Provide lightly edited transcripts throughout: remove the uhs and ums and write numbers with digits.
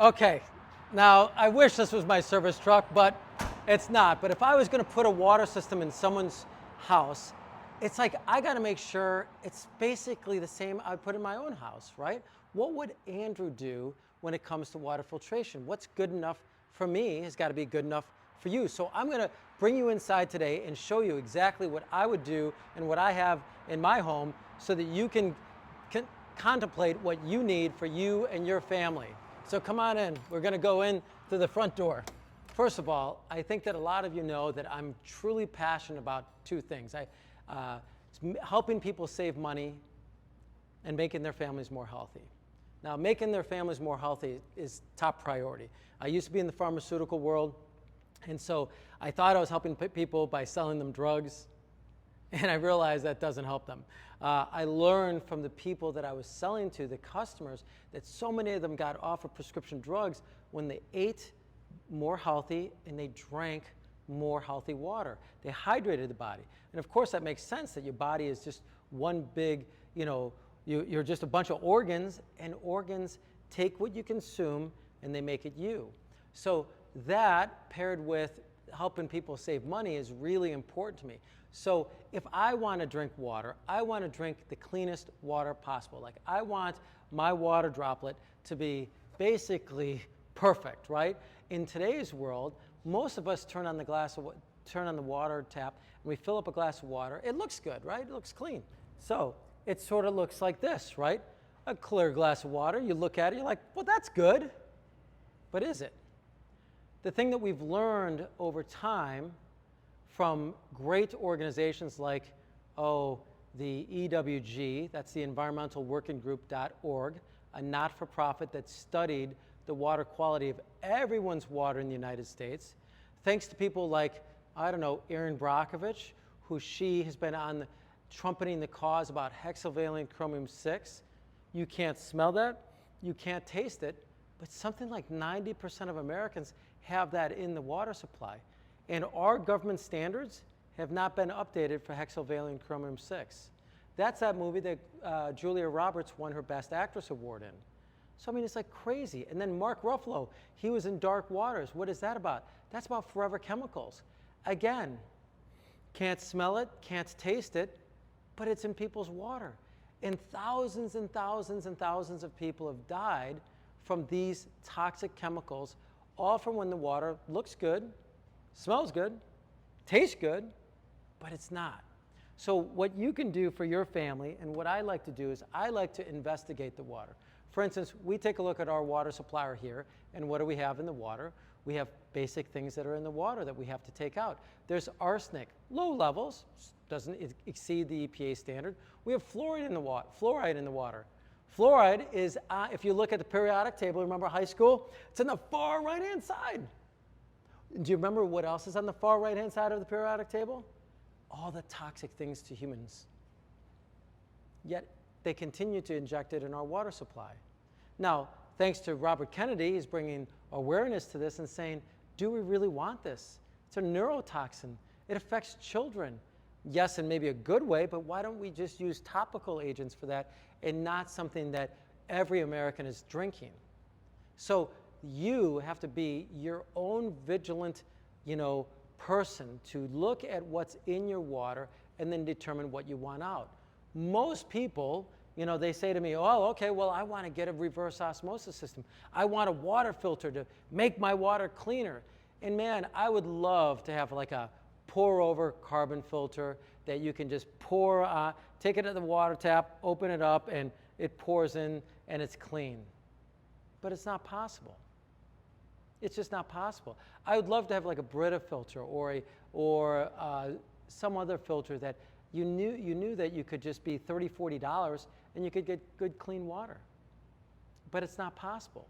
Okay, now I wish this was my service truck, but it's not. But if I was going to put a water system in someone's house, it's like I got to make sure it's basically the same I put in my own house, right? What would Andrew do when it comes to water filtration? What's good enough for me has got to be good enough for you. So I'm going to bring you inside today and show you exactly what I would do and what I have in my home so that you can contemplate what you need for you and your family. So come on in. We're going to go in through the front door. First of all, I think that a lot of you know that I'm truly passionate about two things. Helping people save money and making their families more healthy. Now, making their families more healthy is top priority. I used to be in the pharmaceutical world, and so I thought I was helping people by selling them drugs, and I realized that doesn't help them. I learned from the people that I was selling to, the customers, that so many of them got off of prescription drugs when they ate more healthy and they drank more healthy water. They hydrated the body. And of course that makes sense that your body is just one big, you're just a bunch of organs, and organs take what you consume and they make it you. So that paired with helping people save money is really important to me. So if I want to drink water, I want to drink the cleanest water possible. Like I want my water droplet to be basically perfect, right? In today's world, most of us turn on the water tap and we fill up a glass of water. It looks good, right? It looks clean. So it sort of looks like this, right? A clear glass of water. You look at it, you're like, well, that's good. But is it? The thing that we've learned over time from great organizations like, the EWG, that's the Environmental Working Group.org, a not-for-profit that studied the water quality of everyone's water in the United States, thanks to people like, Erin Brockovich, she has been on trumpeting the cause about hexavalent chromium-6. You can't smell that, you can't taste it, but something like 90% of Americans have that in the water supply. And our government standards have not been updated for hexavalent chromium-6. That's that movie that Julia Roberts won her Best Actress Award in. So, it's like crazy. And then Mark Ruffalo, he was in Dark Waters. What is that about? That's about forever chemicals. Again, can't smell it, can't taste it, but it's in people's water. And thousands and thousands and thousands of people have died from these toxic chemicals, all from when the water looks good, smells good, tastes good, but it's not. So what you can do for your family, and what I like to do is I like to investigate the water. For instance, we take a look at our water supplier here, and what do we have in the water? We have basic things that are in the water that we have to take out. There's arsenic, low levels, doesn't exceed the EPA standard. We have fluoride in the water. Fluoride is, if you look at the periodic table, remember high school? It's on the far right-hand side. Do you remember what else is on the far right-hand side of the periodic table? All the toxic things to humans. Yet they continue to inject it in our water supply. Now, thanks to Robert Kennedy, he's bringing awareness to this and saying, do we really want this? It's a neurotoxin. It affects children. Yes, in maybe a good way, but why don't we just use topical agents for that and not something that every American is drinking? So you have to be your own vigilant, person to look at what's in your water and then determine what you want out. Most people, they say to me, okay, well, I want to get a reverse osmosis system. I want a water filter to make my water cleaner. And man, I would love to have like a pour-over carbon filter that you can just take it to the water tap, open it up, and it pours in, and it's clean. But it's not possible. It's just not possible. I would love to have like a Brita filter or some other filter that you knew that you could just be $30, $40 and you could get good clean water. But it's not possible.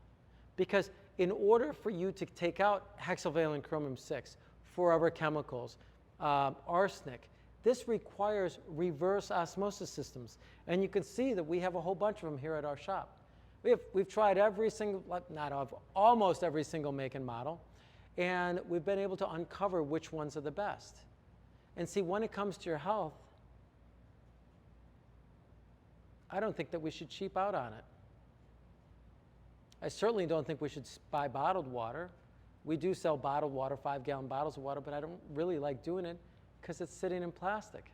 Because in order for you to take out hexavalent chromium-6, forever chemicals, arsenic, this requires reverse osmosis systems. And you can see that we have a whole bunch of them here at our shop. We've tried almost every single make and model, and we've been able to uncover which ones are the best. And see, when it comes to your health, I don't think that we should cheap out on it. I certainly don't think we should buy bottled water. We do sell bottled water, 5-gallon bottles of water, but I don't really like doing it because it's sitting in plastic.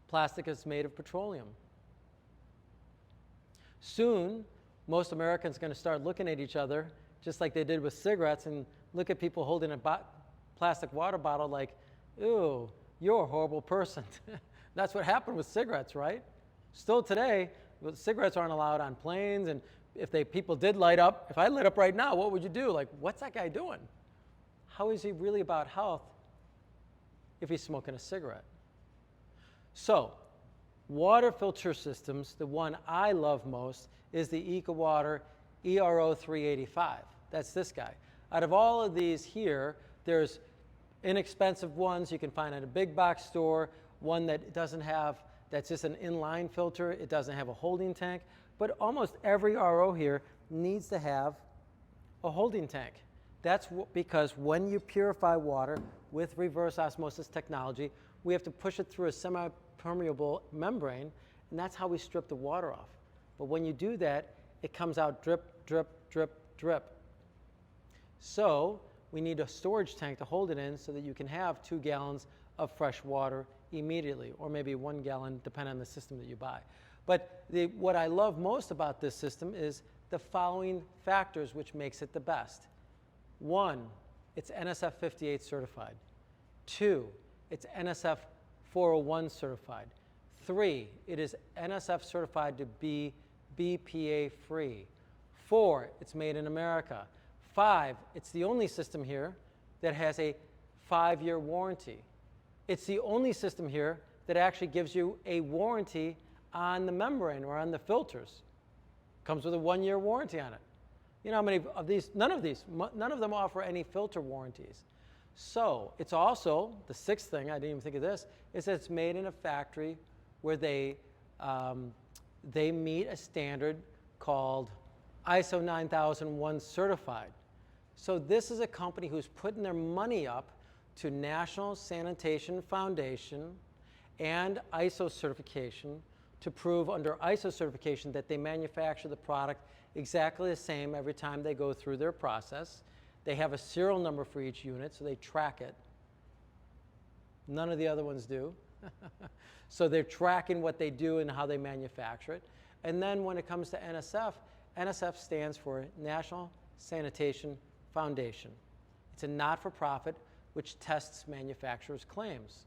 Plastic is made of petroleum. Soon, most Americans are going to start looking at each other just like they did with cigarettes and look at people holding a plastic water bottle like, ew, you're a horrible person. That's what happened with cigarettes, right? Still today, cigarettes aren't allowed on planes, and if people did light up, if I lit up right now, what would you do? Like, what's that guy doing? How is he really about health if he's smoking a cigarette? So, water filter systems, the one I love most is the EcoWater ERO 385. That's this guy. Out of all of these here, there's inexpensive ones you can find at a big box store, one that doesn't have, that's just an inline filter, it doesn't have a holding tank, but almost every RO here needs to have a holding tank. That's because when you purify water with reverse osmosis technology, we have to push it through a semi-permeable membrane, and that's how we strip the water off. But when you do that, it comes out drip, drip, drip, drip. So we need a storage tank to hold it in so that you can have 2 gallons of fresh water immediately, or maybe 1 gallon, depending on the system that you buy. But what I love most about this system is the following factors which makes it the best. 1, it's NSF 58 certified. 2, it's NSF 401 certified. 3, it is NSF certified to be BPA free. 4, it's made in America. 5, it's the only system here that has a 5-year warranty. It's the only system here that actually gives you a warranty on the membrane or on the filters. Comes with a 1-year warranty on it. You know how many of these? None of them offer any filter warranties. So it's also, the 6th thing, I didn't even think of this, is that it's made in a factory where they meet a standard called ISO 9001 certified. So this is a company who's putting their money up to National Sanitation Foundation and ISO certification to prove under ISO certification that they manufacture the product exactly the same every time they go through their process. They have a serial number for each unit, so they track it. None of the other ones do. So they're tracking what they do and how they manufacture it. And then when it comes to NSF, NSF stands for National Sanitation Foundation. It's a not-for-profit which tests manufacturers' claims.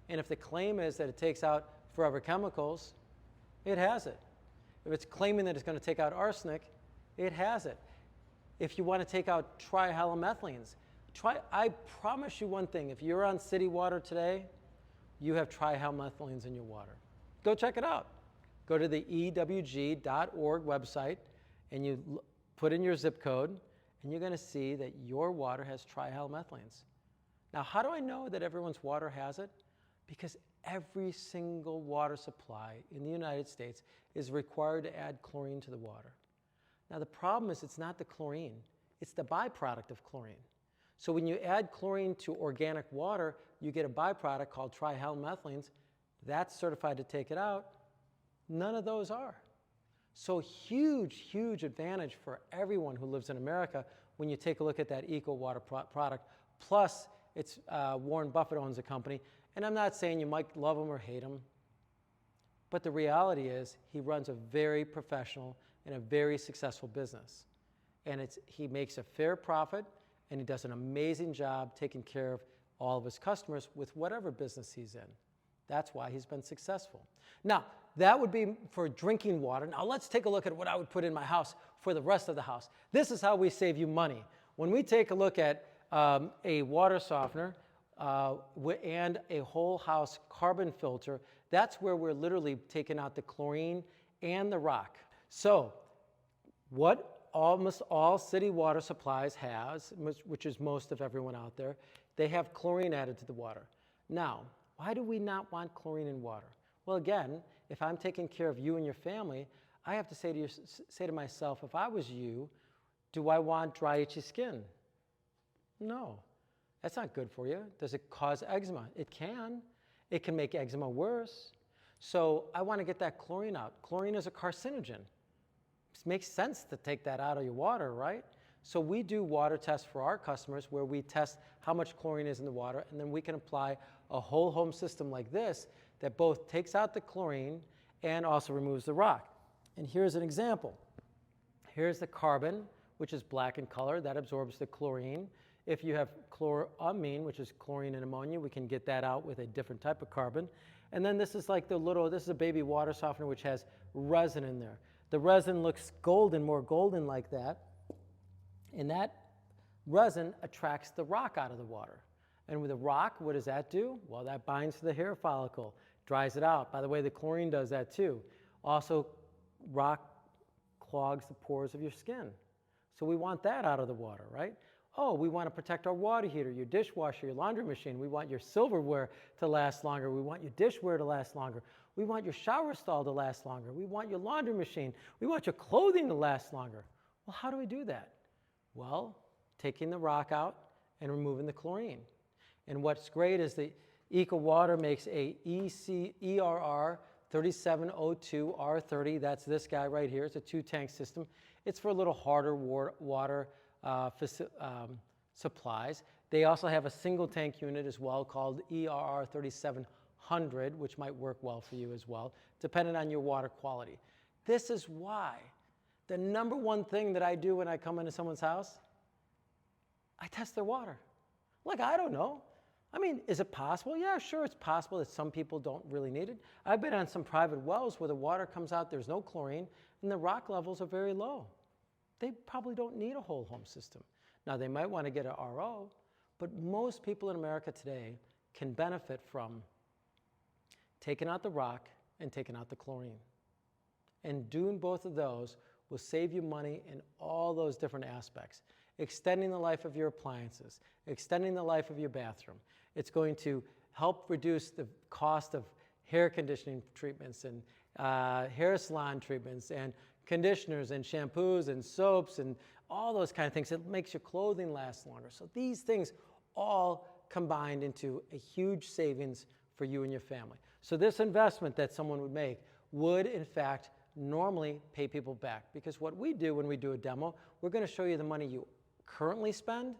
And if the claim is that it takes out forever chemicals, it has it. If it's claiming that it's going to take out arsenic, it has it. If you want to take out trihalomethylenes, I promise you one thing, if you're on city water today, you have trihalomethylenes in your water. Go check it out. Go to the ewg.org website and you put in your zip code and you're going to see that your water has trihalomethylenes. Now, how do I know that everyone's water has it? Because every single water supply in the United States is required to add chlorine to the water. Now, the problem is it's not the chlorine, it's the byproduct of chlorine. So when you add chlorine to organic water, you get a byproduct called trihalomethylenes. That's certified to take it out. None of those are. So huge, huge advantage for everyone who lives in America when you take a look at that EcoWater product. Plus, it's Warren Buffett owns the company. And I'm not saying you might love him or hate him, but the reality is he runs a very professional and a very successful business. And he makes a fair profit, and he does an amazing job taking care of all of his customers with whatever business he's in. That's why he's been successful. Now, that would be for drinking water. Now, let's take a look at what I would put in my house for the rest of the house. This is how we save you money. When we take a look at a water softener and a whole house carbon filter, that's where we're literally taking out the chlorine and the rock. So what almost all city water supplies has, which is most of everyone out there, they have chlorine added to the water. Now, why do we not want chlorine in water? Well, again, if I'm taking care of you and your family, I have to say to myself, if I was you, do I want dry, itchy skin? No, that's not good for you. Does it cause eczema? It can. It can make eczema worse. So I want to get that chlorine out. Chlorine is a carcinogen. makes sense to take that out of your water, right? So we do water tests for our customers where we test how much chlorine is in the water, and then we can apply a whole home system like this that both takes out the chlorine and also removes the rock. And here's an example. Here's the carbon, which is black in color, that absorbs the chlorine. If you have chloramine, which is chlorine and ammonia, we can get that out with a different type of carbon. And then this is like this is a baby water softener which has resin in there. The resin looks golden, more golden like that. And that resin attracts the rock out of the water. And with the rock, what does that do? Well, that binds to the hair follicle, dries it out. By the way, the chlorine does that too. Also, rock clogs the pores of your skin. So we want that out of the water, right? Oh, we want to protect our water heater, your dishwasher, your laundry machine. We want your silverware to last longer. We want your dishware to last longer. We want your shower stall to last longer. We want your laundry machine. We want your clothing to last longer. Well, how do we do that? Well, taking the rock out and removing the chlorine. And what's great is the EcoWater makes a ERR 3702 R30. That's this guy right here. It's a 2-tank system. It's for a little harder water supplies. They also have a single tank unit as well called ERR 3700, which might work well for you as well, depending on your water quality. This is why the number one thing that I do when I come into someone's house, I test their water. Like, I don't know. I mean, is it possible? Yeah, sure, it's possible that some people don't really need it. I've been on some private wells where the water comes out, there's no chlorine, and the rock levels are very low. They probably don't need a whole home system. Now, they might want to get an RO, but most people in America today can benefit from taking out the rock and taking out the chlorine. And doing both of those will save you money in all those different aspects. Extending the life of your appliances, extending the life of your bathroom. It's going to help reduce the cost of hair conditioning treatments and hair salon treatments and conditioners and shampoos and soaps and all those kind of things. It makes your clothing last longer. So these things all combined into a huge savings for you and your family. So this investment that someone would make would, in fact, normally pay people back, because what we do when we do a demo, we're going to show you the money you currently spend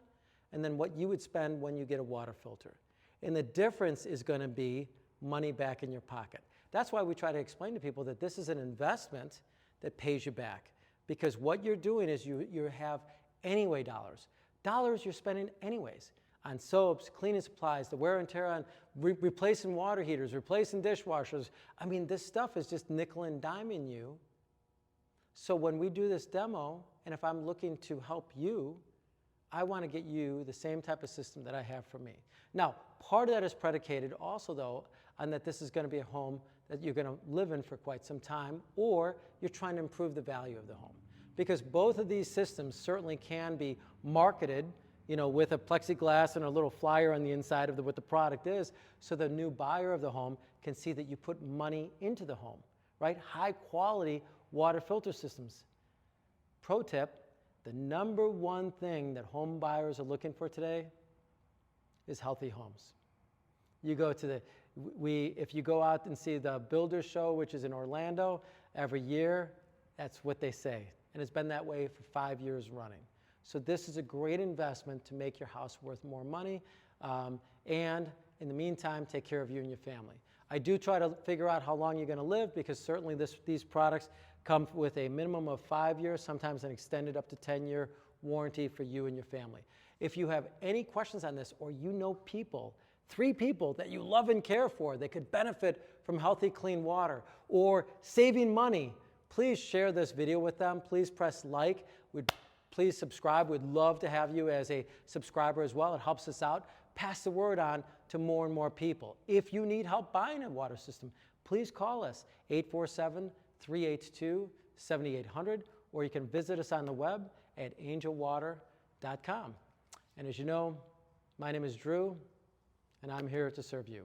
and then what you would spend when you get a water filter. And the difference is going to be money back in your pocket. That's why we try to explain to people that this is an investment that pays you back, because what you're doing is you have anyway dollars you're spending anyways on soaps, cleaning supplies, the wear and tear on replacing water heaters, replacing dishwashers. I mean, this stuff is just nickel and diming you. So when we do this demo, and if I'm looking to help you, I want to get you the same type of system that I have for me. Now, part of that is predicated also, though, on that this is going to be a home that you're going to live in for quite some time, or you're trying to improve the value of the home. Because both of these systems certainly can be marketed, you know, with a plexiglass and a little flyer on the inside of what the product is, so the new buyer of the home can see that you put money into the home, right? High quality water filter systems. Pro tip, the number one thing that home buyers are looking for today is healthy homes. You go to if you go out and see the Builder Show, which is in Orlando, every year, that's what they say. And it's been that way for 5 years running. So this is a great investment to make your house worth more money, and in the meantime, take care of you and your family. I do try to figure out how long you're going to live, because certainly these products come with a minimum of 5 years, sometimes an extended up to 10-year warranty for you and your family. If you have any questions on this, or you know people, 3 people that you love and care for that could benefit from healthy, clean water or saving money, please share this video with them. Please press like. Please subscribe. We'd love to have you as a subscriber as well. It helps us out. Pass the word on to more and more people. If you need help buying a water system, please call us, 847-382-7800, or you can visit us on the web at angelwater.com. And as you know, my name is Drew, and I'm here to serve you.